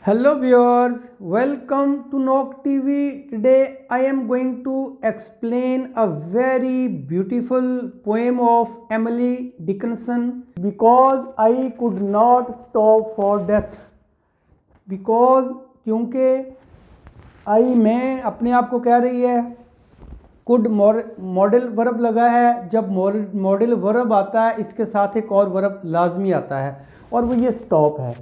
Hello viewers, welcome to Nok TV. Today I am going to explain a very beautiful poem of Emily Dickinson. Because I could not stop for death. Because क्योंकि आई मैं अपने आप को कह रही है, could modal verb लगा है। जब मॉडल वर्ब आता है इसके साथ एक और वर्ब लाजमी आता है और वो ये स्टॉप है।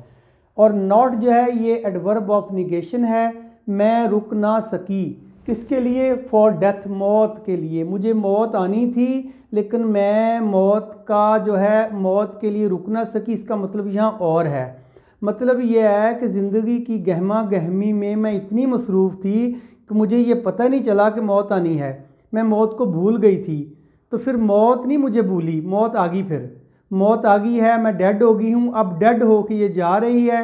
और नॉट जो है ये एडवर्ब ऑफ निगेशन है। मैं रुक ना सकी, किसके लिए? फॉर डेथ, मौत के लिए। मुझे मौत आनी थी लेकिन मैं मौत का जो है मौत के लिए रुक ना सकी। इसका मतलब यहाँ और है, मतलब ये है कि ज़िंदगी की गहमा गहमी में मैं इतनी मसरूफ़ थी कि मुझे ये पता नहीं चला कि मौत आनी है। मैं मौत को भूल गई थी। तो फिर मौत नहीं मुझे भूली, मौत आ गई। फिर मौत आ गई है, मैं डेड हो गई हूँ। अब डेड हो के ये जा रही है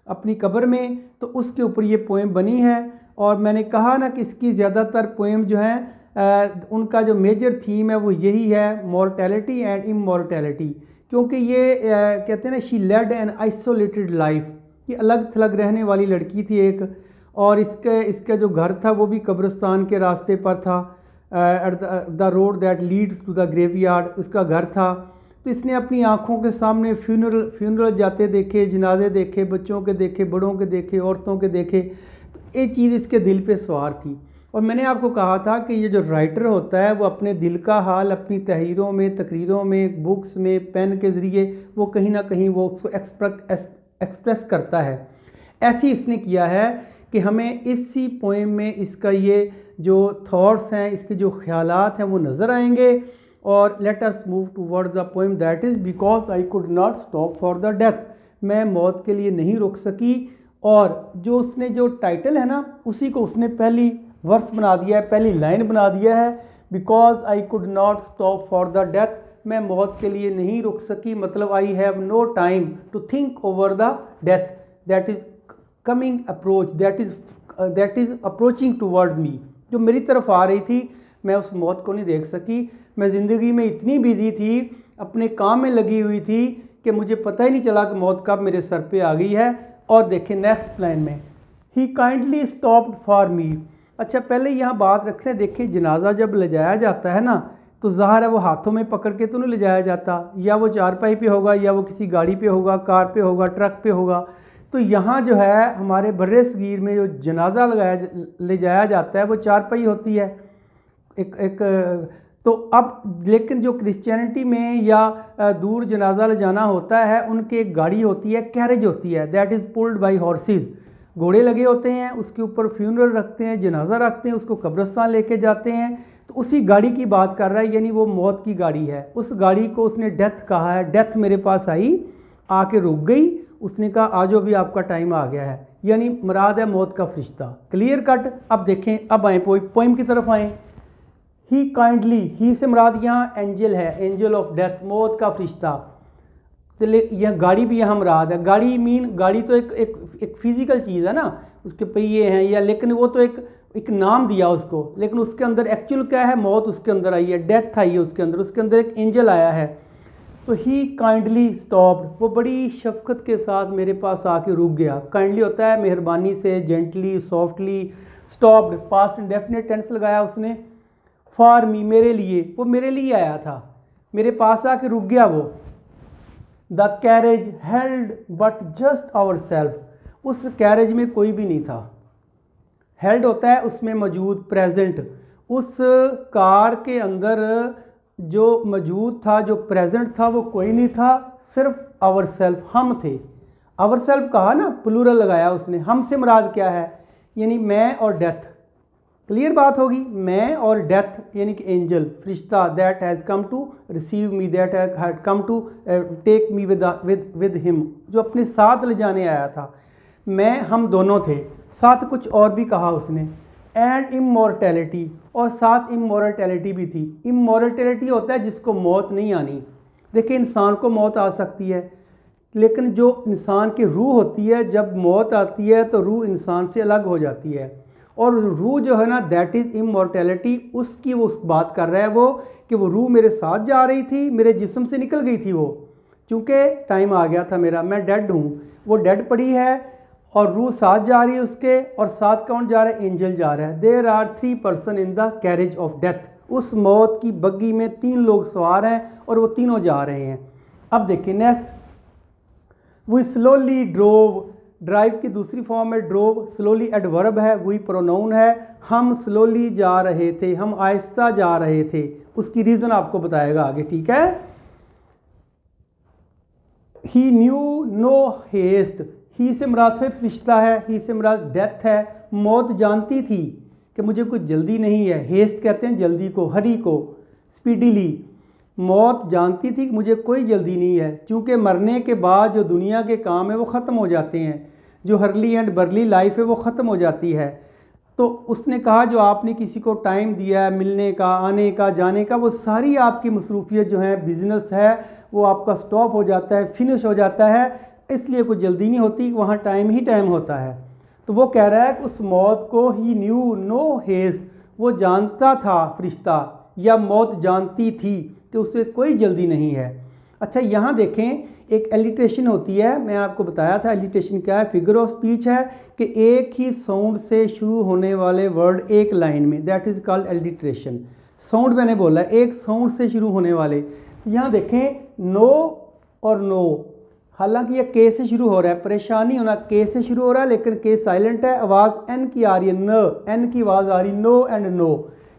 अपनी कब्र में, तो उसके ऊपर ये पोएम बनी है। और मैंने कहा ना कि इसकी ज़्यादातर पोएम जो हैं उनका जो मेजर थीम है वो यही है, मॉर्टेलिटी एंड इमॉर्टेलिटी। क्योंकि ये कहते हैं ना, she led an isolated life. ये अलग थलग रहने वाली लड़की थी एक, और इसका जो घर था वो भी कब्रिस्तान के रास्ते पर था। At the road that leads to the graveyard उसका घर था। तो इसने अपनी आँखों के सामने फ्यूनरल जाते देखे, जनाजे देखे, बच्चों के देखे, बड़ों के देखे, औरतों के देखे। तो ये चीज़ इसके दिल पे सवार थी। और मैंने आपको कहा था कि ये जो राइटर होता है वो अपने दिल का हाल अपनी तहरीरों में, तकरीरों में, बुक्स में, पेन के ज़रिए वो कहीं ना कहीं वो उसको एक्सप्रेस करता है। ऐसे ही इसने किया है कि हमें इसी पोएम में इसका ये जो थॉट्स हैं, इसके जो ख्यालात हैं वो नज़र आएंगे। और let us move towards the poem that is because I could not stop for the death. मैं मौत के लिए नहीं रुक सकी। और जो उसने जो टाइटल है ना उसी को उसने पहली वर्स बना दिया है, पहली लाइन बना दिया है, because I could not stop for the death. मैं मौत के लिए नहीं रुक सकी, मतलब I have no time to think over the death that is coming approach, that is approaching toward me. जो मेरी तरफ आ रही थी मैं उस मौत को नहीं देख सकी। मैं ज़िंदगी में इतनी बिजी थी, अपने काम में लगी हुई थी कि मुझे पता ही नहीं चला कि मौत कब मेरे सर पे आ गई है। और देखें नेक्स्ट लाइन में, ही काइंडली स्टॉप्ड फॉर मी। अच्छा पहले यहाँ बात रखते हैं, देखिए जनाजा जब ले जाया जाता है ना तो ज़ाहिर है वो हाथों में पकड़ के तो नहीं ले जाया जाता, या वो चारपाई पे होगा, या वो किसी गाड़ी पे होगा, कार पे होगा, ट्रक पे होगा। तो यहाँ जो है हमारे बर्रे सगीर में जो जनाजा ले जाया जाता है वो चारपाई होती है एक। तो अब लेकिन जो क्रिश्चियनिटी में या दूर जनाजा ले जाना होता है उनके एक गाड़ी होती है, कैरेज होती है, that is pulled bye horses. घोड़े लगे होते हैं, उसके ऊपर फ्यूनरल रखते हैं, जनाजा रखते हैं, उसको कब्रिस्तान लेके जाते हैं। तो उसी गाड़ी की बात कर रहा है, यानी वो मौत की गाड़ी है। उस गाड़ी को उसने डेथ कहा है। डेथ मेरे पास आई, आके रुक गई। उसने कहा आज भी आपका टाइम आ गया है, यानी मुराद है मौत का फरिश्ता। Clear cut. अब देखें, अब आए पोइम की तरफ आएँ। ही काइंडली, ही से मुराद यहाँ एंजल है, एंजल ऑफ डेथ, मौत का फरिश्ता। तो यह गाड़ी भी यहाँ मुराद है। गाड़ी तो एक फिजिकल चीज़ है ना, उसके पहिए हैं या, लेकिन वो तो एक नाम दिया उसको, लेकिन उसके अंदर एक्चुअल क्या है, मौत उसके अंदर आई है, डेथ आई है उसके अंदर एक एंजल आया है। तो ही काइंडली स्टॉप्ड, वो बड़ी शफकत के साथ मेरे पास आके रुक गया। काइंडली होता है मेहरबानी से, gently, softly. Stopped past indefinite tense लगाया उसने। फॉर मी, मेरे लिए, वो मेरे लिए आया था, मेरे पास आके रुक गया वो। The carriage held but just ourselves, उस कैरेज में कोई भी नहीं था। हेल्ड होता है उसमें मौजूद, प्रेजेंट। उस कार के अंदर जो मौजूद था, जो प्रेजेंट था, वो कोई नहीं था, सिर्फ आवर सेल्फ, हम थे। आवर सेल्फ कहा ना, प्लूरल लगाया उसने। हमसे मुराद क्या है, यानी मैं और डेथ। क्लियर बात होगी, मैं और डेथ यानी कि एंजल, फरिश्ता, that has come to receive me, that had come to take me with him, जो अपने साथ ले जाने आया था। हम दोनों थे, साथ कुछ और भी कहा उसने। एंड इमॉर्टेलिटी, और साथ इमॉर्टेलिटी भी थी। इमॉर्टेलिटी होता है जिसको मौत नहीं आनी। देखिए इंसान को मौत आ सकती है, लेकिन जो इंसान की रूह होती है, जब मौत आती है तो रूह इंसान से अलग हो जाती है। और रूह जो है ना, दैट इज़ इमॉर्टेलिटी, उसकी वो बात कर रहा है वो, कि वो रूह मेरे साथ जा रही थी, मेरे जिस्म से निकल गई थी वो, क्योंकि टाइम आ गया था मेरा, मैं डेड हूँ, वो डेड पड़ी है। और रूह साथ जा रही है उसके, और साथ कौन जा रहा है? एंजल जा रहा है। There are 3 person in the carriage of death. उस मौत की बग्गी में 3 लोग सवार हैं और वो तीनों जा रहे हैं। अब देखिए next, we slowly drove. Drive की दूसरी फॉर्म है ड्रोव, स्लोली एडवर्ब है, वही प्रोनाउन है। हम स्लोली जा रहे थे, हम आहिस्ता जा रहे थे। उसकी रीज़न आपको बताएगा आगे, ठीक है। ही न्यू नो हेस्ट। ही से मुराद फिर रिश्ता है, ही से मुराद डेथ है। मौत जानती थी कि मुझे कुछ जल्दी नहीं है। हेस्ट कहते हैं जल्दी को, हरी को, स्पीडीली। मौत जानती थी कि मुझे कोई जल्दी नहीं है, क्योंकि मरने के बाद जो दुनिया के काम है वो ख़त्म हो जाते हैं, जो हर्ली एंड बर्ली लाइफ है वो ख़त्म हो जाती है। तो उसने कहा जो आपने किसी को टाइम दिया है मिलने का, आने का, जाने का, वो सारी आपकी मसरूफियत जो है, बिज़नेस है, वो आपका स्टॉप हो जाता है, फिनिश हो जाता है, इसलिए कोई जल्दी नहीं होती, वहाँ टाइम ही टाइम होता है। तो वो कह रहा है कि उस मौत को ही न्यू नो हेस्ट, वो जानता था फरिश्ता, या मौत जानती थी कि उसे कोई जल्दी नहीं है। अच्छा यहाँ देखें, एक एलिट्रेशन होती है, मैं आपको बताया था एलिट्रेशन क्या है। फिगर ऑफ स्पीच है कि एक ही साउंड से शुरू होने वाले वर्ड एक लाइन में, that is called alliteration. Sound मैंने बोला एक साउंड से शुरू होने वाले। यहाँ देखें नो और नो, हालांकि यह के से शुरू हो रहा है, परेशानी होना, के से शुरू हो रहा है लेकिन के साइलेंट है, आवाज़ एन की आ रही है, न एन की आवाज़ आ रही, नो एंड नो।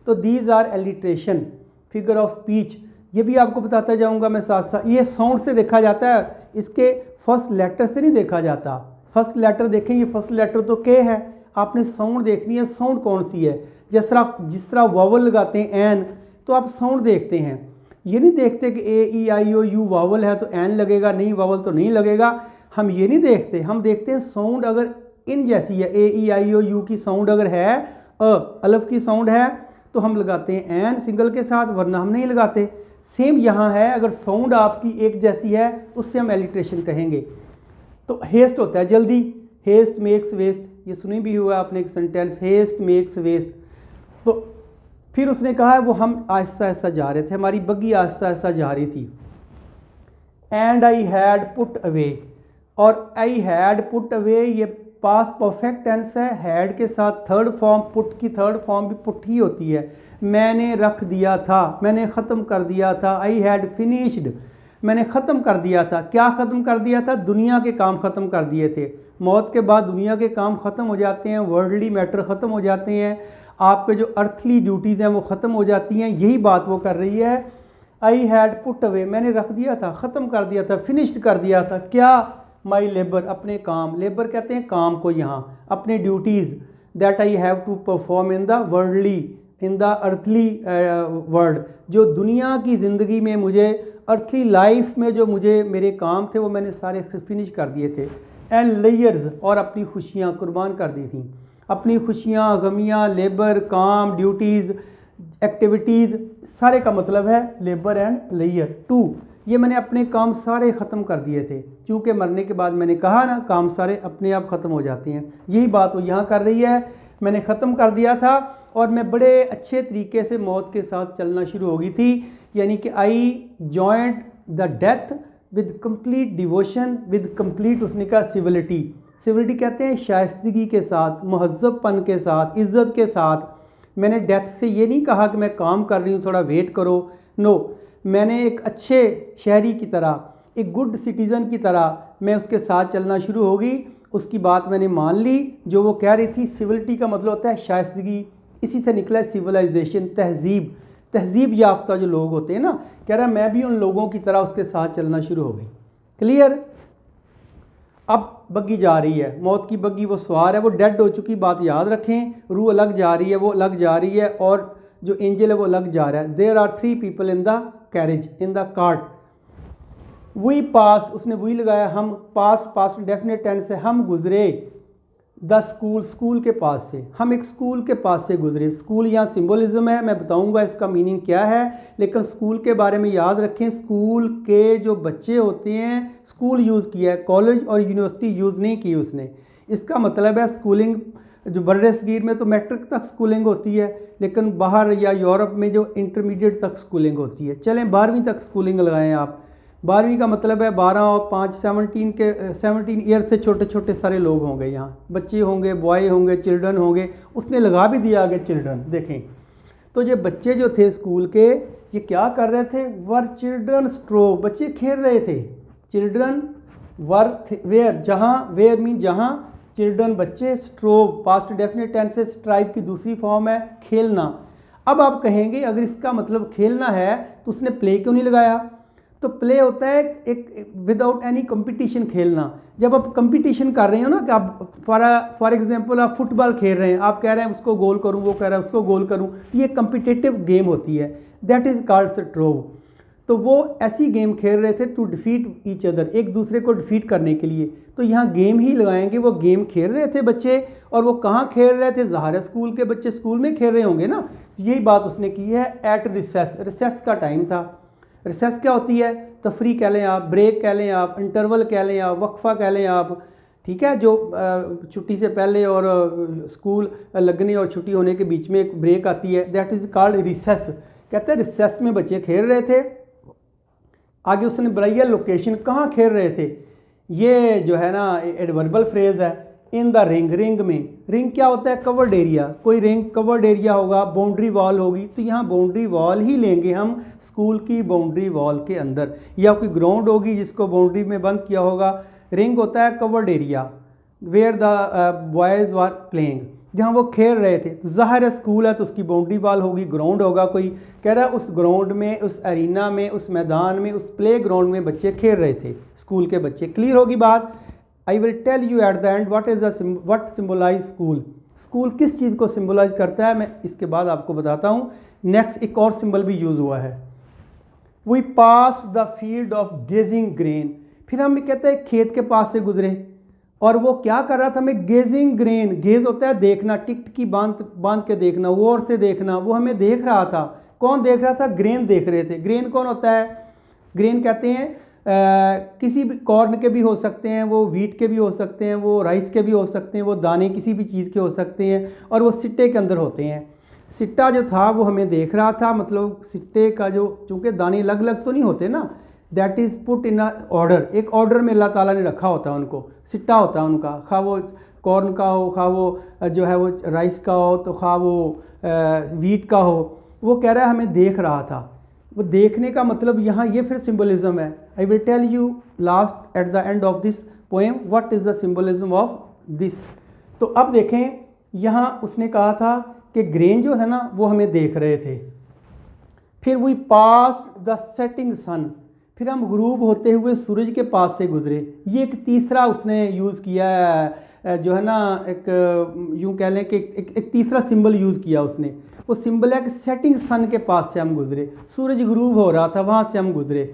तो these are alliteration, figure of speech. ये भी आपको बताता जाऊंगा मैं साथ साथ। ये साउंड से देखा जाता है, इसके फर्स्ट लेटर से नहीं देखा जाता। फर्स्ट लेटर देखें, ये फर्स्ट लेटर तो के है, आपने साउंड देखनी है, साउंड कौन सी है। जिस तरह वावल लगाते हैं एन, तो आप साउंड देखते हैं, ये नहीं देखते कि ए ई आई ओ यू वावल है तो एन लगेगा, नहीं वावल तो नहीं लगेगा। हम ये नहीं देखते, हम देखते हैं साउंड अगर इन जैसी है, ए ई आई ओ यू की साउंड अगर है, अलफ की साउंड है, तो हम लगाते हैं एन सिंगल के साथ, वरना हम नहीं लगाते। सेम यहाँ है, अगर साउंड आपकी एक जैसी है उससे हम एलिट्रेशन कहेंगे। तो हेस्ट होता है जल्दी, हेस्ट मेक्स वेस्ट, ये सुनी भी हुआ आपने एक सेंटेंस, हेस्ट मेक्स वेस्ट। तो फिर उसने कहा है वो हम आहिस्ता आहिस्ता जा रहे थे, हमारी बग्गी आहिस्ता आहिस्ता जा रही थी। And I had put away, और आई हैड पुट अवे ये पास्ट परफेक्ट टेंस है, हैड के साथ थर्ड फॉर्म, पुट की थर्ड फॉर्म भी पुट ही होती है। मैंने रख दिया था, मैंने ख़त्म कर दिया था। आई हैड फिनिश्ड, मैंने ख़त्म कर दिया था। क्या ख़त्म कर दिया था? दुनिया के काम ख़त्म कर दिए थे। मौत के बाद दुनिया के काम ख़त्म हो जाते हैं, वर्ल्डली मैटर ख़त्म हो जाते हैं, आपके जो अर्थली ड्यूटीज़ हैं वो ख़त्म हो जाती हैं। यही बात वो कर रही है। आई हैड पुट अवे, मैंने रख दिया था, ख़त्म कर दिया था, फिनिश्ड कर दिया था। क्या? माई लेबर, अपने काम। लेबर कहते हैं काम को यहाँ, अपने duties, that I have to perform in the worldly, in the earthly world, जो दुनिया की ज़िंदगी में मुझे, अर्थली लाइफ में जो मुझे मेरे काम थे वो मैंने सारे फिनिश कर दिए थे। एंड लेयर्स, और अपनी खुशियाँ कुर्बान कर दी थी, अपनी खुशियाँ, गमियाँ, लेबर, काम, ड्यूटीज़, एक्टिविटीज़, सारे का मतलब है लेबर एंड लेयर टू। ये मैंने अपने काम सारे ख़त्म कर दिए थे, क्योंकि मरने के बाद मैंने कहा ना काम सारे अपने आप ख़त्म हो जाते हैं। यही बात वो यहाँ कर रही है, मैंने ख़त्म कर दिया था और मैं बड़े अच्छे तरीके से मौत के साथ चलना शुरू हो गई थी। यानी कि I joint the death with complete devotion, with complete, उसने कहा सिविलिटी। सिविलिटी कहते हैं शाइस्तगी के साथ, महज़्ज़बपन के साथ, इज़्ज़त के साथ। मैंने डेथ से ये नहीं कहा कि मैं काम कर रही हूँ थोड़ा वेट करो, नो, मैंने एक अच्छे शहरी की तरह, एक गुड सिटीज़न की तरह मैं उसके साथ चलना शुरू हो गई। उसकी बात मैंने मान ली, जो वो कह रही थी। सिविलिटी का मतलब होता है शाइस्तगी, इसी से निकला है सिविलाइजेशन, तहजीब। तहजीब याफ्ता जो लोग होते हैं ना, कह रहा है मैं भी उन लोगों की तरह उसके साथ चलना शुरू हो गई। क्लियर? अब बग्गी जा रही है, मौत की बग्गी, वो सवार है, वो डेड हो चुकी, बात याद रखें। रूह अलग जा रही है, वो अलग जा रही है, और जो एंजल है वो अलग जा रहा है। There are 3 people in the carriage, in the cart. We passed, उसने वही लगाया, हम, पास्ट डेफिनेट टेंस है, हम गुजरे द स्कूल, स्कूल के पास से, हम एक स्कूल के पास से गुजरे। स्कूल यहाँ सिंबलिज्म है, मैं बताऊंगा इसका मीनिंग क्या है, लेकिन स्कूल के बारे में याद रखें। स्कूल के जो बच्चे होते हैं, स्कूल यूज़ किया है, कॉलेज और यूनिवर्सिटी यूज़ नहीं की उसने। इसका मतलब है स्कूलिंग, जो बर्रे सगीर में तो मैट्रिक तक स्कूलिंग होती है, लेकिन बाहर या यूरोप में जो इंटरमीडिएट तक स्कूलिंग होती है। चलें 12वीं तक स्कूलिंग लगाएं आप, 12वीं का मतलब है 12 और 5 17 ईयर से छोटे छोटे सारे लोग होंगे, यहाँ बच्चे होंगे, बॉय होंगे, चिल्ड्रन होंगे, उसने लगा भी दिया आगे चिल्ड्रन। देखें तो ये बच्चे जो थे स्कूल के, ये क्या कर रहे थे, वर चिल्ड्रन स्ट्रोव, बच्चे खेल रहे थे। चिल्ड्रन वर वेयर, जहाँ, वेयर मीन जहाँ, चिल्ड्रन बच्चे, स्ट्रोव पास्ट डेफिनेट टेंस से, स्ट्राइव की दूसरी फॉर्म है खेलना। अब आप कहेंगे अगर इसका मतलब खेलना है तो उसने प्ले क्यों नहीं लगाया? तो प्ले होता है एक विदाउट एनी कंपटीशन खेलना। जब आप कंपटीशन कर रहे हो ना, कि आप फॉर एग्जांपल आप फुटबॉल खेल रहे हैं, आप कह रहे हैं उसको गोल करूं, वो कह रहा है उसको गोल करूं, ये कंपिटिटिव गेम होती है, दैट इज़ कॉल्ड स्ट्रोव। तो वो ऐसी गेम खेल रहे थे टू डिफीट ईच अदर, एक दूसरे को डिफीट करने के लिए। तो यहाँ गेम ही लगाएंगे, वो गेम खेल रहे थे बच्चे, और वो कहाँ खेल रहे थे, ज़ाहिर है स्कूल के बच्चे स्कूल में खेल रहे होंगे ना। यही बात उसने की है, एट रिसेस, रिसेस का टाइम था। रिसेस क्या होती है, तफरी कह लें आप, ब्रेक कह लें आप, इंटरवल कह लें आप, वक्फा कह लें आप, ठीक है, जो छुट्टी से पहले और स्कूल लगने और छुट्टी होने के बीच में एक ब्रेक आती है, दैट इज़ कॉल्ड रिसेस। कहते हैं रिसेस में बच्चे खेल रहे थे। आगे उसने बताई लोकेशन, कहाँ खेल रहे थे, ये जो है ना एडवर्बल फ्रेज है, इन द रिंग, रिंग में, रिंग क्या होता है, कवर्ड एरिया, कोई रिंग कवर्ड एरिया होगा, बाउंड्री वॉल होगी, तो यहाँ बाउंड्री वॉल ही लेंगे हम, स्कूल की बाउंड्री वॉल के अंदर, या कोई ग्राउंड होगी जिसको बाउंड्री में बंद किया होगा। रिंग होता है covered area, where the boys were playing, जहाँ वो खेल रहे थे। तो ज़ाहिर है स्कूल है तो उसकी बाउंड्री वॉल होगी, ग्राउंड होगा कोई, कह रहा है उस ग्राउंड में, उस एरिना में, उस मैदान में, उस प्ले ग्राउंड में बच्चे खेल रहे थे, स्कूल के बच्चे। क्लियर होगी बात। I will tell you at the end what symbolize school, school किस चीज़ को सिम्बोलाइज करता है, मैं इसके बाद आपको बताता हूँ। नेक्स्ट एक और सिंबल भी यूज़ हुआ है, we passed the field of gazing grain, फिर हम कहते हैं खेत के पास से गुजरे, और वो क्या कर रहा था, हमें गेजिंग ग्रेन, गेज होता है देखना, टिक की बांध के देखना, गौर से देखना, वो हमें देख रहा था। कौन देख रहा था, ग्रेन देख रहे थे। ग्रेन कौन होता है, ग्रेन कहते हैं किसी भी कॉर्न के भी हो सकते हैं, वो वीट के भी हो सकते हैं, वो राइस के भी हो सकते हैं, वो दाने किसी भी चीज़ के हो सकते हैं, और वो सिट्टे के अंदर होते हैं। सिट्टा जो था वो हमें देख रहा था, मतलब सिट्टे का जो, चूँकि दाने अलग अलग तो नहीं होते ना, that is put in a order, एक ऑर्डर में अल्लाह ताला ने रखा होता है उनको, सिट्टा होता है उनका, खा वो कॉर्न का हो, खा वो जो है वो राइस का हो, तो खा वो वीट का हो। वो कह रहा है हमें देख रहा था, वो देखने का मतलब यहाँ ये फिर सिंबलिज्म है। I will tell you last at the end of this poem what is the symbolism of this. तो अब देखें, यहाँ उसने कहा था कि ग्रेन जो है ना वो हमें देख रहे थे, फिर we passed the setting sun, फिर हम गुरूब होते हुए सूरज के पास से गुजरे। ये एक तीसरा उसने यूज़ किया है, जो है ना एक यूँ कह लें कि एक तीसरा सिंबल यूज़ किया उसने। वो सिंबल है कि सेटिंग सन के पास से हम गुजरे, सूरज गुरूब हो रहा था वहाँ से हम गुजरे।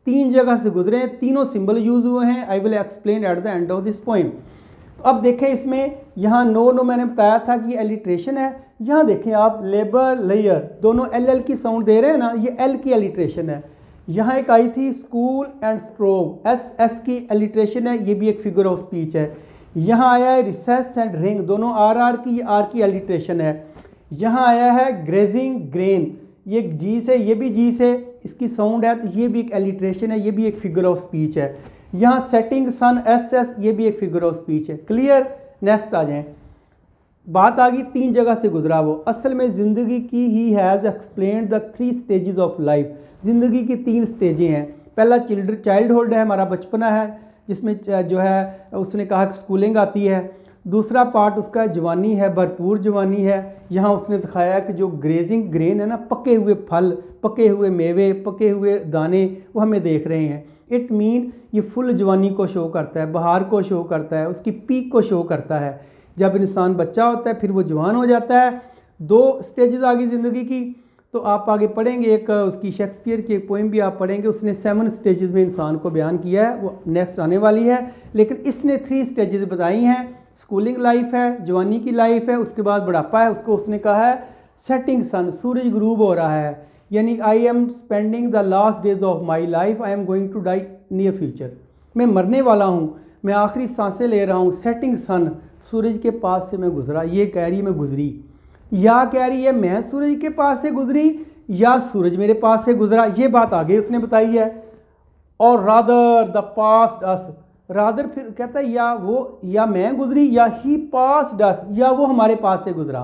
3 जगह से गुजरे, तीनों सिंबल यूज़ हुए हैं। I will explain eight the end of this poem. अब देखें इसमें, यहाँ नो मैंने बताया था कि एलिट्रेशन है। यहाँ देखें आप, लेबर लेयर दोनों एल की साउंड दे रहे हैं ना, ये एल की एलिट्रेशन है। यहाँ एक आई थी स्कूल एंड स्ट्रोव, एस की एलिट्रेशन है, ये भी एक फिगर ऑफ स्पीच है। यहाँ आया है रिसेस एंड रिंग, दोनों आर की एलिट्रेशन है। यहाँ आया है ग्रेजिंग ग्रेन, ये जी से, ये भी जी से इसकी साउंड है, तो ये भी एक एलिट्रेशन है, ये भी एक फिगर ऑफ स्पीच है। यहाँ सेटिंग सन एस, ये भी एक फिगर ऑफ स्पीच है। क्लियर। नेक्स्ट आ जाएं। बात आ गई 3 जगह से गुजरा वो। असल में ज़िंदगी की he has explained the 3 stages of life. ज़िंदगी की 3 स्टेजें हैं। पहला चाइल्डहुड है, हमारा बचपना है, जिसमें जो है उसने कहा कि स्कूलिंग आती है। दूसरा पार्ट उसका जवानी है, भरपूर जवानी है। यहाँ उसने दिखाया कि जो ग्रेजिंग ग्रेन है ना, पके हुए फल, पके हुए मेवे, पके हुए दाने, वो हमें देख रहे हैं। इट मीन ये फुल जवानी को शो करता है, बहार को शो करता है, उसकी पीक को शो करता है। जब इंसान बच्चा होता है फिर वो जवान हो जाता है। 2 स्टेजेस आ गई ज़िंदगी की, तो आप आगे पढ़ेंगे, एक उसकी शेक्सपियर की एक पोइम भी आप पढ़ेंगे, उसने 7 स्टेजेस में इंसान को बयान किया है, वो नेक्स्ट आने वाली है। लेकिन इसने 3 स्टेजेस बताई हैं। स्कूलिंग लाइफ है, जवानी की लाइफ है, उसके बाद बुढ़ापा है। उसको उसने कहा है सेटिंग सन, सूरज गुरूब हो रहा है, यानी I am spending the last days of my life, I am going to die near future, मैं मरने वाला हूँ, मैं आखिरी सांसें ले रहा हूँ। सेटिंग सन, सूरज के पास से मैं गुजरा। ये कह रही है मैं गुजरी, या कह रही है मैं सूरज के पास से गुजरी, या सूरज मेरे पास से गुजरा। ये बात आगे उसने बताई है। और rather the past us, rather फिर कहता है या वो, या मैं गुजरी, या ही पास्ड अस, या वो हमारे पास से गुजरा।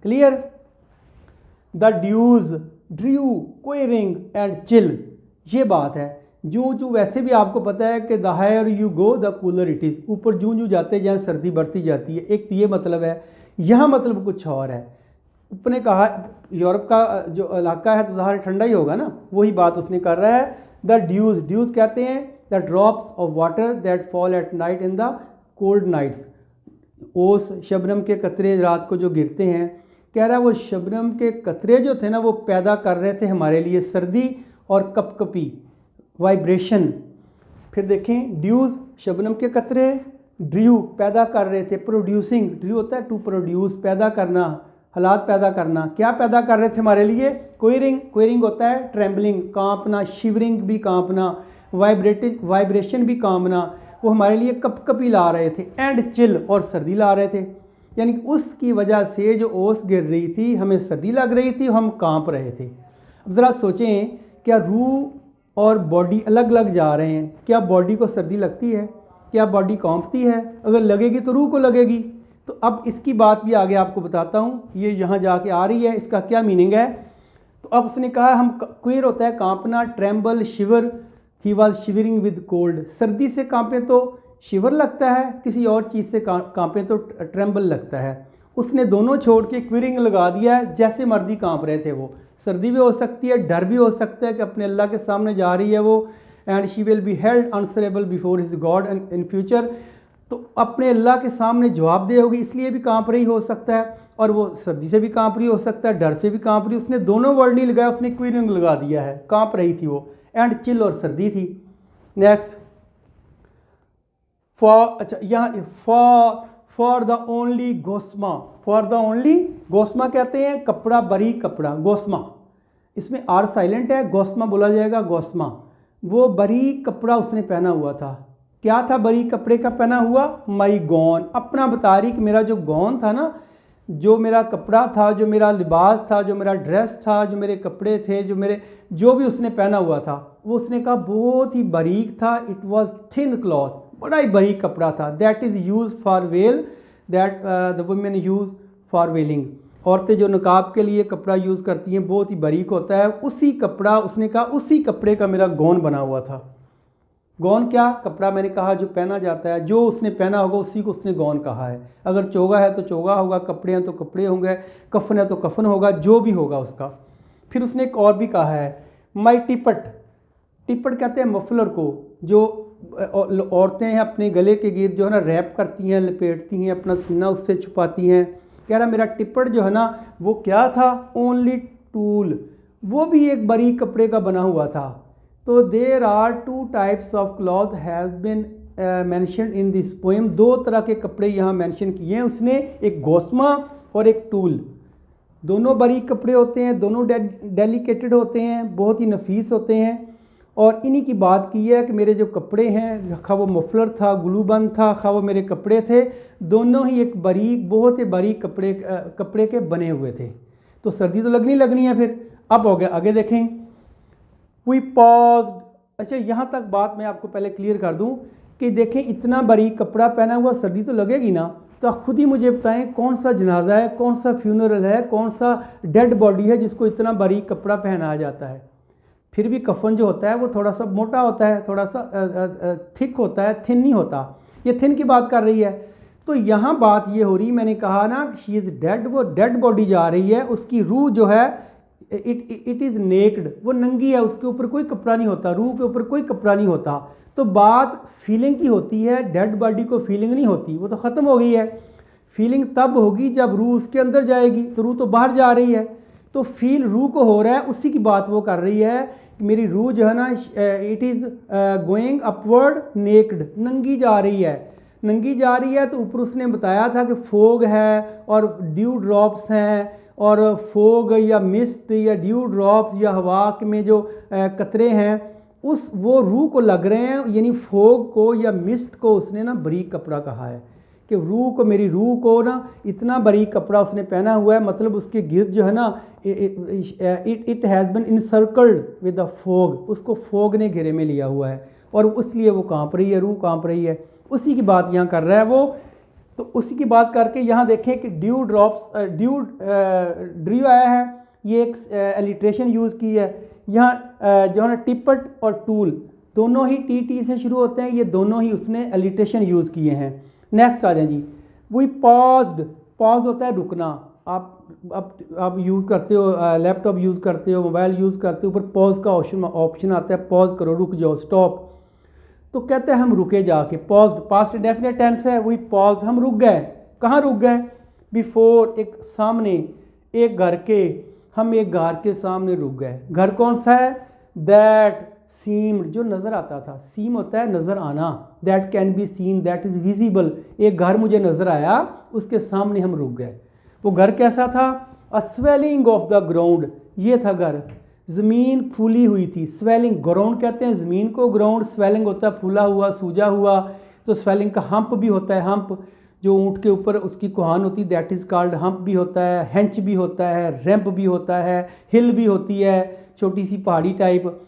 Clear. The dews, drew, quivering and chill, ये बात है। जूं जूं वैसे भी आपको पता है कि the higher you go the cooler it is, ऊपर जूं जूं जाते जहाँ सर्दी बढ़ती जाती है। एक तो ये मतलब है, यहाँ मतलब कुछ और है। उसने कहा यूरोप का जो इलाका है तो ज़ाहिर ठंडा ही होगा ना, वही बात उसने कर रहा है। द ड्यूज, ड्यूज कहते हैं the drops of water that fall at night in the cold nights, ओस शबनम के कतरे रात को जो गिरते हैं। कह रहा है वो शबनम के कतरे जो थे ना वो पैदा कर रहे थे हमारे लिए सर्दी और कपकपी, वाइब्रेशन। फिर देखें ड्यूज शबनम के कतरे, ड्रू पैदा कर रहे थे, प्रोड्यूसिंग, ड्रू होता है टू प्रोड्यूस, पैदा करना, हालात पैदा करना। क्या पैदा कर रहे थे हमारे लिए? क्वेरिंग, क्वेरिंग होता है ट्रेम्बलिंग, कांपना, शिवरिंग भी कांपना, वाइब्रेशन भी कांपना। वो हमारे लिए कपकपी ला रहे थे, एंड चिल, और सर्दी ला रहे थे। यानी कि उसकी वजह से जो ओस गिर रही थी हमें सर्दी लग रही थी, हम कांप रहे थे। अब ज़रा सोचें, क्या रूह और बॉडी अलग अलग जा रहे हैं? क्या बॉडी को सर्दी लगती है? क्या बॉडी कांपती है? अगर लगेगी तो रूह को लगेगी। तो अब इसकी बात भी आगे आपको बताता हूँ, ये यहाँ जाके आ रही है, इसका क्या मीनिंग है। तो अब उसने कहा हम, क्वेर होता है कांपना, tremble, shiver, he was shivering with cold, सर्दी से कांपे तो शिवर लगता है, किसी और चीज़ से कांपे तो ट्रेम्बल लगता है। उसने दोनों छोड़ के क्वेरिंग लगा दिया है, जैसे मर्जी कांप रहे थे वो। सर्दी भी हो सकती है, डर भी हो सकता है कि अपने अल्लाह के सामने जा रही है वो, and she will be held answerable before his God and in future, तो अपने अल्लाह के सामने जवाब दे होगी, इसलिए भी कांप रही हो सकता है। और वो सर्दी से भी कांप रही हो सकता है, डर से भी कांप रही। उसने दोनों वर्ड नहीं लगाया, उसने क्वेरिंग लगा दिया है, कांप रही थी वो, एंड चिल, और सर्दी थी। नेक्स्ट फॉर, अच्छा यहाँ for the only gossamer, for the only gossamer कहते हैं कपड़ा, बारीक कपड़ा, गोस्मा, इसमें आर साइलेंट है, गोस्मा बोला जाएगा, गोस्मा। वो बारीक कपड़ा उसने पहना हुआ था। क्या था बारीक कपड़े का पहना हुआ? माई गौन, अपना बता रही कि मेरा जो गौन था ना, जो मेरा कपड़ा था, जो मेरा लिबास था, जो मेरा ड्रेस था, जो मेरे कपड़े थे, जो भी उसने पहना हुआ था, वो उसने कहा बहुत ही बारीक था। इट वॉज थिन क्लॉथ, बड़ा ही बारीक कपड़ा था। That is use for veil, that the women use for veiling, औरतें जो नकाब के लिए कपड़ा यूज़ करती हैं बहुत ही बारीक होता है। उसी कपड़ा, उसने कहा उसी कपड़े का मेरा गौन बना हुआ था। गौन क्या? कपड़ा, मैंने कहा जो पहना जाता है, जो उसने पहना होगा उसी को उसने गौन कहा है। अगर चोगा है तो चोगा होगा, कपड़े हैं तो कपड़े होंगे, कफन है तो कफन होगा, जो भी होगा उसका। फिर उसने एक और भी कहा है, माई टिपट, टिपट कहते हैं मफलर को, जो औरतें हैं अपने गले के गिर्द जो है ना रैप करती हैं, लपेटती हैं, अपना सीना उससे छुपाती हैं। कह रहा मेरा टिपट जो है ना वो क्या था? ओनली टूल, वो भी एक बारीक कपड़े का बना हुआ था। तो there are two types of cloth have been mentioned in this poem, दो तरह के कपड़े यहाँ मेंशन किए हैं उसने, एक गोस्मा और एक टूल। दोनों बारीक कपड़े होते हैं, दोनों डेलिकेटेड होते हैं, बहुत ही नफीस होते हैं। और इन्हीं की बात की है कि मेरे जो कपड़े हैं, खा वो मफलर था, ग्लूबंद था, खा वो मेरे कपड़े थे, दोनों ही एक बारीक, बहुत ही बारीक कपड़े के बने हुए थे। तो सर्दी तो लगनी है। फिर अब हो गया, आगे देखें। वी पॉज्ड, अच्छा यहाँ तक बात मैं आपको पहले क्लियर कर दूं कि देखें इतना बारीक कपड़ा पहना हुआ, सर्दी तो लगेगी ना। तो आप खुद ही मुझे बताएं कौन सा जनाजा है, कौन सा फ्यूनरल है, कौन सा डेड बॉडी है जिसको इतना बारीक कपड़ा पहनाया जाता है। फिर भी कफन जो होता है वो थोड़ा सा मोटा होता है, थोड़ा सा थिक होता है, थिन नहीं होता। ये थिन की बात कर रही है। तो यहाँ बात ये हो रही, मैंने कहा ना शी इज़ डेड, वो डेड बॉडी जा रही है, उसकी रूह जो है इट इज़ नेक्ड, वो नंगी है, उसके ऊपर कोई कपड़ा नहीं होता, रूह के ऊपर कोई कपड़ा नहीं होता। तो बात फीलिंग की होती है, डेड बॉडी को फीलिंग नहीं होती, वो तो ख़त्म हो गई है। फीलिंग तब होगी जब रूह उसके अंदर जाएगी, तो रूह तो बाहर जा रही है। तो फील रूह को हो रहा है, उसी की बात वो कर रही है कि मेरी रूह जो है ना it is going upward naked, नंगी जा रही है, नंगी जा रही है। तो ऊपर उसने बताया था कि फोग है और ड्यू ड्रॉप्स हैं, और फोग या मिस्ट या ड्यू ड्रॉप्स या हवा में जो कतरे हैं वो रूह को लग रहे हैं, यानी फोग को या मिस्ट को उसने ना बारीक कपड़ा कहा है। कि मेरी रूह को ना इतना बारीक कपड़ा उसने पहना हुआ है, मतलब उसके गिर्द जो है ना it has been encircled with the fog, उसको फोग ने घेरे में लिया हुआ है और इसलिए वो कांप रही है, रूह कांप रही है। उसी की बात यहाँ कर रहा है वो। तो उसी की बात करके यहाँ देखें कि ड्यू आया है, ये एक एलिट्रेशन यूज़ की है। यहाँ जो है ना टिपट और टूल दोनों ही टी से शुरू होते हैं, ये दोनों ही उसने एलिट्रेशन यूज़ किए हैं। नेक्स्ट आ जाए जी, वही पॉज होता है रुकना। आप यूज़ करते हो, लैपटॉप यूज़ करते हो, मोबाइल यूज़ करते हो, ऊपर पॉज का ऑप्शन आता है, पॉज करो, रुक जाओ, स्टॉप। तो कहते हैं हम रुके जाके, पॉज पास्ट डेफिनेट टेंस है, वही पॉज, हम रुक गए। कहाँ रुक गए? बिफोर, एक सामने, एक घर के, हम एक घर के सामने रुक गए। घर कौन सा है? दैट सीम्ड, जो नज़र आता था। सीम होता है नज़र आना, that can be seen, that is visible. एक घर मुझे नज़र आया, उसके सामने हम रुक गए। वो घर कैसा था? अ स्वेलिंग ऑफ द ग्राउंड, ये था घर, ज़मीन फूली हुई थी। स्वेलिंग, ग्राउंड कहते हैं ज़मीन को, ग्राउंड स्वेलिंग होता है फूला हुआ, सूजा हुआ। तो स्वेलिंग का हम्प भी होता है, हम्प जो ऊँट के ऊपर उसकी कोहान होती है, दैट इज़ कॉल्ड हम्प भी होता है, हेंच भी होता है, रैंप भी होता है, हिल भी होती है, छोटी सी पहाड़ी टाइप।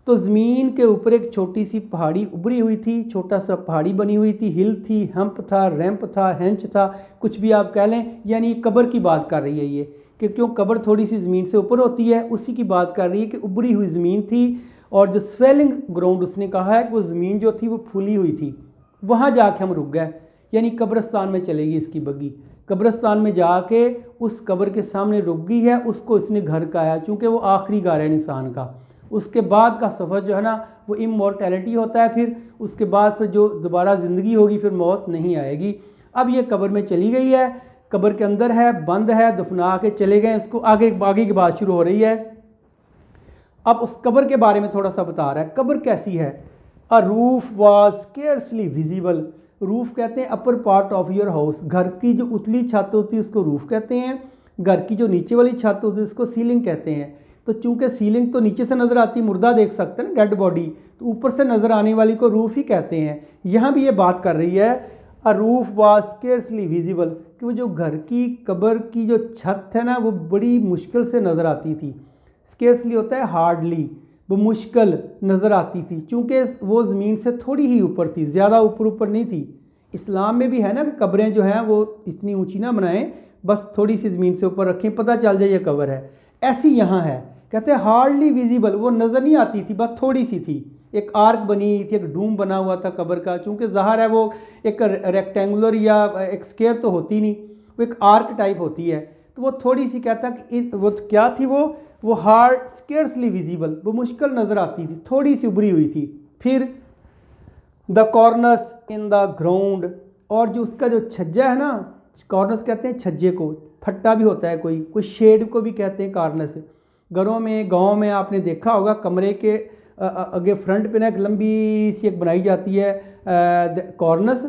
तो ज़मीन के ऊपर एक छोटी सी पहाड़ी उभरी हुई थी, छोटा सा पहाड़ी बनी हुई थी, हिल थी, हम्प था, रैंप था, हेंच था, कुछ भी आप कह लें। यानी कब्र की बात कर रही है ये, कि क्यों कब्र थोड़ी सी ज़मीन से ऊपर होती है, उसी की बात कर रही है कि उभरी हुई ज़मीन थी। और जो स्वेलिंग ग्राउंड उसने कहा है कि वो ज़मीन जो थी वो फूली हुई थी, वहाँ जाके हम रुक गए। यानी कब्रिस्तान में चलेगी इसकी बग्गी, कब्रिस्तान में जाके उस कब्र के सामने रुक गई है, उसको इसने घर कहा है, चूँकि वो आखिरी घर है इंसान का। उसके बाद का सफ़र जो है ना वो इमॉर्टैलिटी होता है, फिर उसके बाद फिर जो दोबारा ज़िंदगी होगी, फिर मौत नहीं आएगी। अब ये कब्र में चली गई है, कब्र के अंदर है, बंद है, दफना के चले गए, इसको आगे की बात शुरू हो रही है। अब उस कब्र के बारे में थोड़ा सा बता रहा है, कब्र कैसी है। A roof was scarcely visible, roof कहते हैं upper part of your house, घर की जो उतली छत होती है उसको रूफ कहते हैं, घर की जो नीचे वाली छत होती है उसको सीलिंग कहते हैं। तो चूंकि सीलिंग तो नीचे से नज़र आती है, मुर्दा देख सकते हैं ना, डेड बॉडी, तो ऊपर से नज़र आने वाली को रूफ ही कहते हैं। यहाँ भी ये बात कर रही है, a roof was scarcely visible, कि वो जो घर की कब्र की जो छत है ना वो बड़ी मुश्किल से नज़र आती थी। स्केर्सली होता है हार्डली, वो मुश्किल नज़र आती थी, चूँकि वो ज़मीन से थोड़ी ही ऊपर थी, ज़्यादा ऊपर नहीं थी। इस्लाम में भी है ना कि कब्रें जो हैं वो इतनी ऊंची ना बनाएं, बस थोड़ी सी ज़मीन से ऊपर रखें, पता चल जाए ये कब्र है। ऐसी यहाँ है, कहते हैं हार्डली विजिबल, वो नज़र नहीं आती थी, बस थोड़ी सी थी। एक आर्क बनी थी, एक डूम बना हुआ था कब्र का, चूँकि ज़ाहिर है वो एक रेक्टेंगुलर या एक स्क्वायर तो होती नहीं, वो एक आर्क टाइप होती है। तो वो थोड़ी सी कहता कि वो क्या थी, वो हार्ड स्केर्सली विजिबल, वो मुश्किल नज़र आती थी, थोड़ी सी उभरी हुई थी। फिर the corners in the ground, और जो उसका जो छज्जा है ना, कॉर्नर्स कहते हैं छज्जे को, फट्टा भी होता है कोई शेड को भी कहते हैं कॉर्नर्स। घरों में, गाँव में आपने देखा होगा, कमरे के आगे फ्रंट पे ना एक लंबी सी एक बनाई जाती है corners,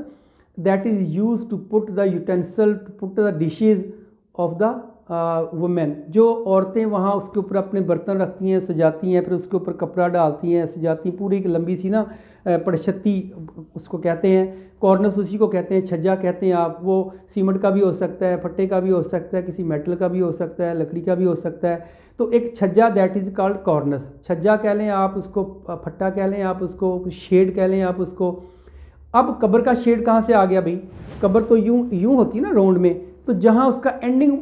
that is use to put the utensil, to put the dishes of the women. जो औरतें वहाँ उसके ऊपर अपने बर्तन रखती हैं, सजाती हैं, फिर उसके ऊपर कपड़ा डालती हैं, सजाती हैं, पूरी एक लंबी सी ना पड़छत्ती उसको कहते हैं, कॉर्नर्स उसी को कहते हैं, छज्जा कहते हैं आप। वो सीमेंट का भी हो सकता है, फट्टे का भी हो सकता है, किसी मेटल का भी हो सकता है, लकड़ी का भी हो सकता है। तो एक छज्जा, दैट इज़ कॉल्ड कॉर्नर्स, छज्जा कह लें आप उसको, फट्टा कह लें आप उसको, शेड कह लें आप उसको। अब कब्र का शेड कहाँ से आ गया भाई? कब्र तो यूं होती है ना राउंड में, तो जहाँ उसका एंडिंग,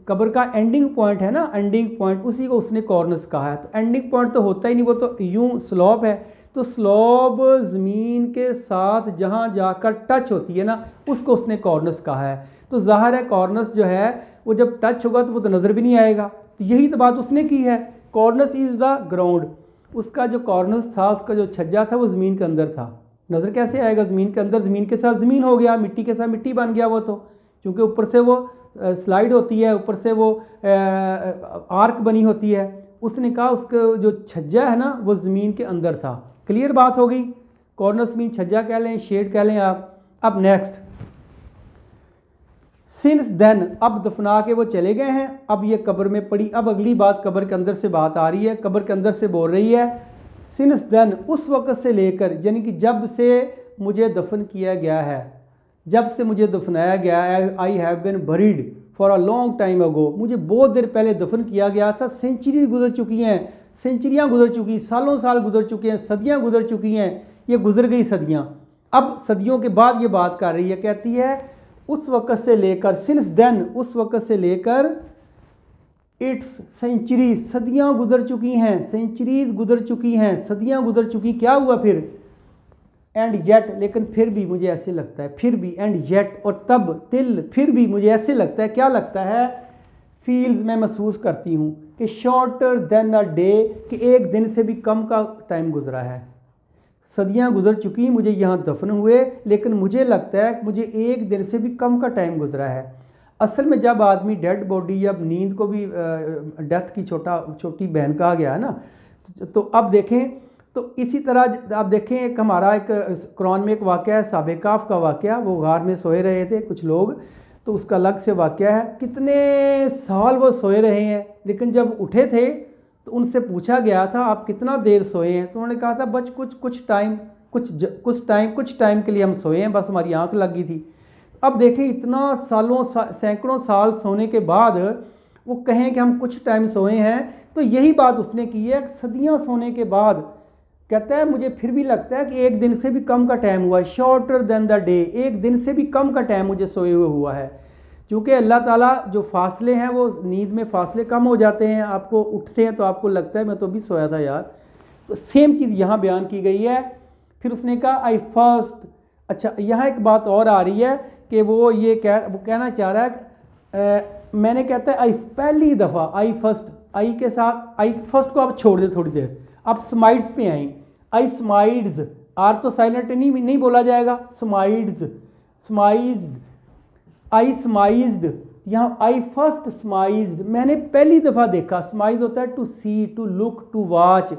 कब्र का एंडिंग पॉइंट है ना, एंडिंग पॉइंट, उसी को उसने कॉर्नर्स कहा है। तो एंडिंग पॉइंट तो होता ही नहीं, वो तो यूं स्लॉप है, तो स्लॉब ज़मीन के साथ जहाँ जाकर टच होती है ना, उसको उसने कॉर्नर्स कहा है। तो ज़ाहिर है कॉर्नर्स जो है वो जब टच होगा तो वो तो नज़र भी नहीं आएगा। तो यही तो बात उसने की है, कॉर्नर्स इज़ द ग्राउंड। उसका जो कॉर्नर्स था, उसका जो छज्जा था, वो ज़मीन के अंदर था, नज़र कैसे आएगा ज़मीन के अंदर? ज़मीन के साथ ज़मीन हो गया, मिट्टी के साथ मिट्टी बन गया वो तो, क्योंकि ऊपर से वो स्लाइड होती है, ऊपर से वो आर्क बनी होती है। उसने कहा उसका जो छज्जा है ना वो ज़मीन के अंदर था। क्लियर बात हो गई? कॉर्नर्स मीन छज्जा कह लें, शेड कह लें आप। अब नेक्स्ट, सिंस देन, अब दफना के वो चले गए हैं, अब ये कब्र में पड़ी। अब अगली बात कब्र के अंदर से बात आ रही है, कब्र के अंदर से बोल रही है, सिंस देन, उस वक़्त से लेकर, यानी कि जब से मुझे दफन किया गया है, जब से मुझे दफनाया गया है, I have been buried for a long time ago, मुझे बहुत देर पहले दफन किया गया था। सेंचुरी गुजर चुकी हैं, सेंचुरियाँ गुजर चुकी, सालों साल गुजर चुके हैं, सदियाँ गुजर चुकी हैं, ये गुजर गई सदियाँ। अब सदियों के बाद ये बात कर रही है, कहती है उस वक़्त से लेकर, सिंस देन, उस वक़्त से लेकर, इट्स सेंचुरी, सदियाँ गुजर चुकी हैं, सेंचुरीज गुजर चुकी हैं, सदियाँ गुजर चुकी। क्या हुआ फिर? एंड येट, लेकिन फिर भी मुझे ऐसे लगता है, फिर भी, एंड येट, और तब, तिल, फिर भी मुझे ऐसे लगता है। क्या लगता है? फील्स, मैं महसूस करती हूँ कि शॉर्टर देन अ डे, कि एक दिन से भी कम का टाइम गुजरा है। सदियाँ गुजर चुकी, मुझे यहाँ दफन हुए, लेकिन मुझे लगता है कि मुझे एक दिन से भी कम का टाइम गुजरा है। असल में जब आदमी डेड बॉडी, जब नींद को भी डेथ की छोटी बहन कहा गया है ना, तो अब देखें, तो इसी तरह आप देखें, एक हमारा एक कुरान में एक वाक़या है, साहिब कहफ का वाक़या। वो गार में सोए रहे थे कुछ लोग, तो उसका अलग से वाक़या है। कितने साल वो सोए रहे हैं, लेकिन जब उठे थे तो उनसे पूछा गया था आप कितना देर सोए हैं, तो उन्होंने कहा था बस कुछ टाइम के लिए हम सोए हैं, बस हमारी आंख लग गई थी। अब देखें, इतना सैकड़ों साल सोने के बाद वो कहें कि हम कुछ टाइम सोए हैं, तो यही बात उसने की है। सदियां सोने के बाद कहता है मुझे फिर भी लगता है कि एक दिन से भी कम का टाइम हुआ है, शॉर्टर देन द डे, एक दिन से भी कम का टाइम मुझे सोए हुए हुआ है। क्योंकि अल्लाह ताला जो फासले हैं, वो नींद में फासले कम हो जाते हैं, आपको उठते हैं तो आपको लगता है मैं तो अभी सोया था यार। तो सेम चीज़ यहाँ बयान की गई है। फिर उसने कहा आई फर्स्ट, अच्छा यहाँ एक बात और आ रही है कि वो कहना चाह रहा है, मैंने कहता है आई पहली दफ़ा, आई फर्स्ट, आई के साथ आई फर्स्ट को आप छोड़ दें थोड़ी देर, अब स्माइड्स पे आई, आई स्माइड्स, आर तो साइलेंट नहीं बोला जाएगा, स्माइज्ड, आई स्माइज्ड, यहाँ आई फर्स्ट स्माइज्ड, मैंने पहली दफ़ा देखा। स्माइज होता है to see, to look, to watch,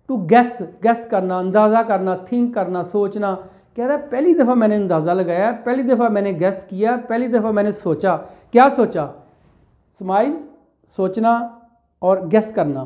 to guess करना, अंदाज़ा करना, थिंक करना, सोचना। कह रहा है पहली दफ़ा मैंने अंदाज़ा लगाया, पहली दफ़ा मैंने गेस किया, पहली दफ़ा मैंने सोचा। क्या सोचा? स्माइज, सोचना और गेस करना।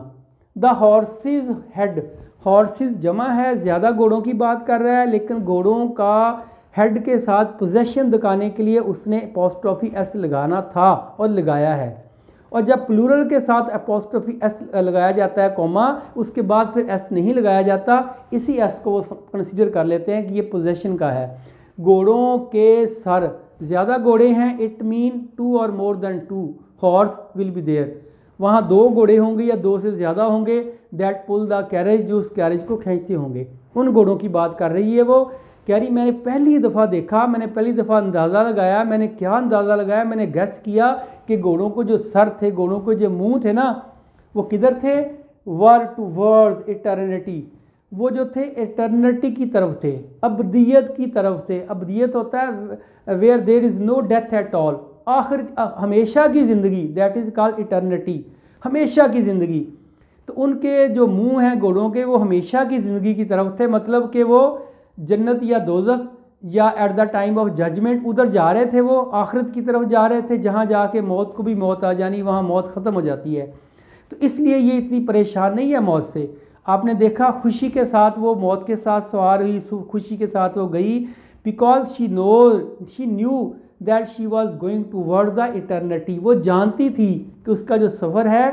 द हॉर्सेज हेड, हॉर्सेज जमा है, ज़्यादा घोड़ों की बात कर रहा है, लेकिन घोड़ों का हेड के साथ पोजेशन दिखाने के लिए उसने अपोस्ट्रोफी एस लगाना था और लगाया है। और जब प्लूरल के साथ अपोस्ट्रोफी एस लगाया जाता है कॉमा, उसके बाद फिर एस नहीं लगाया जाता, इसी एस को वो कंसिडर कर लेते हैं कि ये पोजेशन का है। घोड़ों के सर, ज़्यादा घोड़े हैं, इट मीन 2 और more than 2 horse will be there, वहाँ 2 घोड़े होंगे या 2 से ज़्यादा होंगे, दैट पुल द कैरेज, जो उस कैरेज को खींचते होंगे। उन घोड़ों की बात कर रही है वो। कह रही मैंने पहली दफ़ा देखा, मैंने पहली दफ़ा अंदाज़ा लगाया। मैंने क्या अंदाज़ा लगाया? मैंने गेस किया कि घोड़ों को जो सर थे, घोड़ों को जो मुंह थे ना, वो किधर थे? वर टू वर्ड इटर्निटी, वो जो थे इटर्निटी की तरफ थे, अबदियत की तरफ थे। अबदियत होता है where there is no death at all, आखिर हमेशा की ज़िंदगी, दैट इज़ कॉल्ड इटर्निटी, हमेशा की ज़िंदगी। तो उनके जो मुंह हैं घोड़ों के, वो हमेशा की ज़िंदगी की तरफ थे, मतलब कि वो जन्नत या दोज़ख या at the time of judgement उधर जा रहे थे, वो आखिरत की तरफ जा रहे थे, जहाँ जाके मौत को भी मौत आ जानी, वहाँ मौत ख़त्म हो जाती है। तो इसलिए ये इतनी परेशान नहीं है मौत से। आपने देखा खुशी के साथ वो मौत के साथ सवार हुई, खुशी के साथ वो गई, because she knew that she was going toward the eternity. वो जानती थी कि उसका जो सफ़र है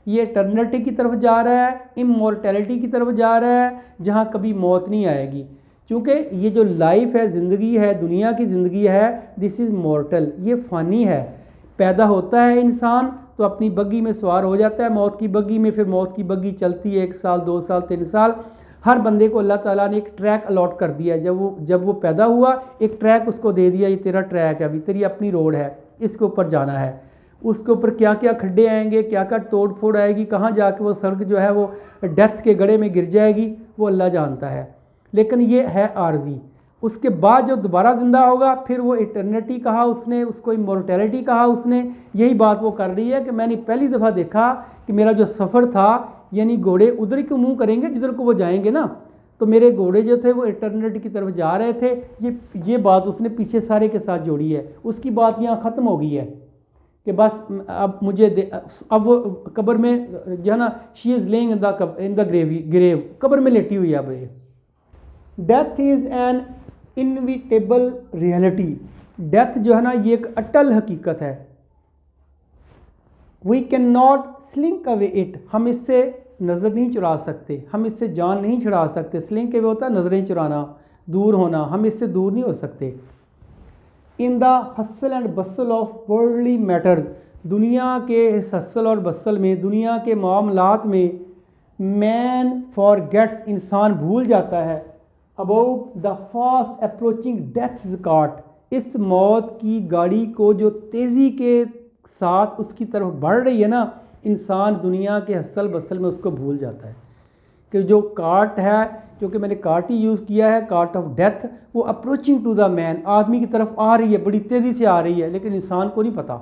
ये इटर्निटी की तरफ जा रहा है, इमॉर्टैलिटी की तरफ जा रहा है, जहाँ कभी मौत नहीं आएगी। क्योंकि ये जो लाइफ है, ज़िंदगी है, दुनिया की ज़िंदगी है, दिस इज़ मॉर्टल, ये फ़ानी है। पैदा होता है इंसान तो अपनी बग्गी में सवार हो जाता है, मौत की बग्गी में, फिर मौत की बग्गी चलती है 1 साल 2 साल 3 साल। हर बंदे को अल्लाह ताला ने एक ट्रैक अलॉट कर दिया है। जब वो पैदा हुआ, एक ट्रैक उसको दे दिया, ये तेरा ट्रैक है, अभी तेरी अपनी रोड है, इसके ऊपर जाना है। उसके ऊपर क्या क्या खड्डे आएंगे, क्या क्या तोड़ फोड़ आएगी, कहाँ जाके वो सड़क जो है वो डेथ के गड्ढे में गिर जाएगी, वो अल्लाह जानता है। लेकिन ये है आर्जी। उसके बाद जो दोबारा ज़िंदा होगा, फिर वो इटर्निटी कहा उसने, उसको इमॉर्टैलिटी कहा उसने। यही बात वो कर रही है कि मैंने पहली दफ़ा देखा कि मेरा जो सफ़र था, यानी घोड़े उधर ही को मुँह करेंगे जिधर को वो जाएंगे ना, तो मेरे घोड़े जो थे वो इटर्निटी की तरफ जा रहे थे। ये बात उसने पीछे सारे के साथ जोड़ी है। उसकी बात यहाँ ख़त्म हो गई है कि बस अब अब वो कब्र में जो है ना, she is lying in the grave, कब्र में लेटी हुई है। अब ये death is an inevitable reality, death जो है ना ये एक अटल हकीकत है। We can not slink away it, हम इससे नज़र नहीं चुरा सकते, हम इससे जान नहीं छुड़ा सकते। स्लिंक अवे होता है नज़रें चुराना, दूर होना, हम इससे दूर नहीं हो सकते। In the hustle and Bansal of worldly matters, दुनिया के इस हसल और बसल में, दुनिया के मामलात में, मैन फॉरगेट्स, इंसान भूल जाता है, about the fast approaching deaths cart, इस मौत की गाड़ी को जो तेज़ी के साथ उसकी तरफ बढ़ रही है ना, इंसान दुनिया के हसल बसल में उसको भूल जाता है कि जो कार्ट है, क्योंकि मैंने कार्ट ही यूज़ किया है, कार्ट ऑफ डेथ, वो अप्रोचिंग टू द मैन, आदमी की तरफ आ रही है, बड़ी तेज़ी से आ रही है, लेकिन इंसान को नहीं पता।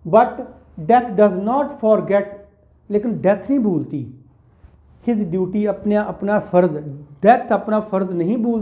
But death does not forget, लेकिन डेथ नहीं भूलती हिज ड्यूटी, अपना फ़र्ज़, डेथ अपना फ़र्ज़ नहीं भूलती।